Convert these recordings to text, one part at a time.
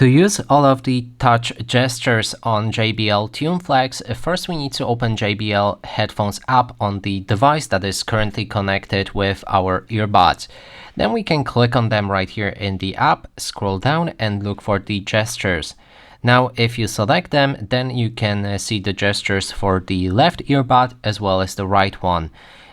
To use all of the touch gestures on JBL Tune Flex, first we need to open JBL headphones app on the device that is currently connected with our earbuds. Then we can click on them right here in the app, scroll down and look for the gestures. Now, if you select them, then you can see the gestures for the left earbud as well as the right one.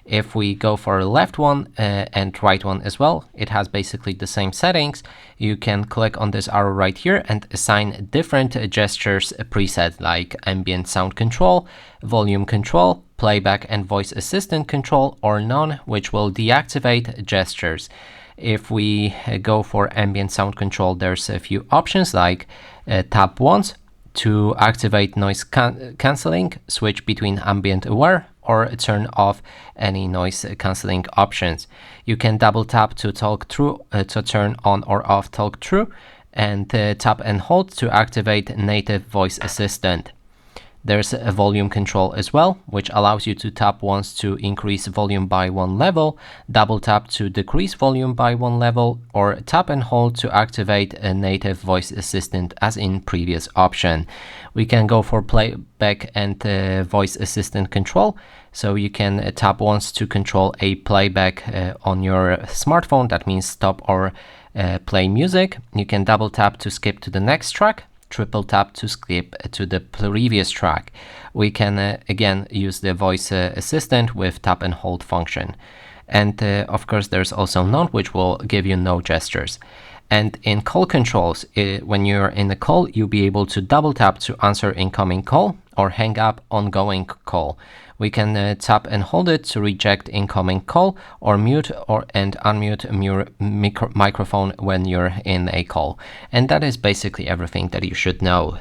If we go for the left one and right one as well, it has basically the same settings. You can click on this arrow right here and assign different gestures preset like ambient sound control, volume control, playback and voice assistant control, or none, which will deactivate gestures. If we go for ambient sound control, there's a few options like tap once to activate noise cancelling, switch between ambient aware, or turn off any noise cancelling options. You can double tap to talk through to turn on or off talk through, and tap and hold to activate native voice assistant. There's a volume control as well, which allows you to tap once to increase volume by one level, double tap to decrease volume by one level, or tap and hold to activate a native voice assistant as in previous option. We can go for playback and voice assistant control. So you can tap once to control a playback on your smartphone. That means stop or play music. You can double tap to skip to the next track. Triple tap to skip to the previous track. We can again use the voice assistant with tap and hold function. And of course there's also none, which will give you no gestures. And in call controls, when you're in a call, you'll be able to double tap to answer incoming call or hang up ongoing call. We can tap and hold it to reject incoming call or mute and unmute your microphone when you're in a call. And that is basically everything that you should know.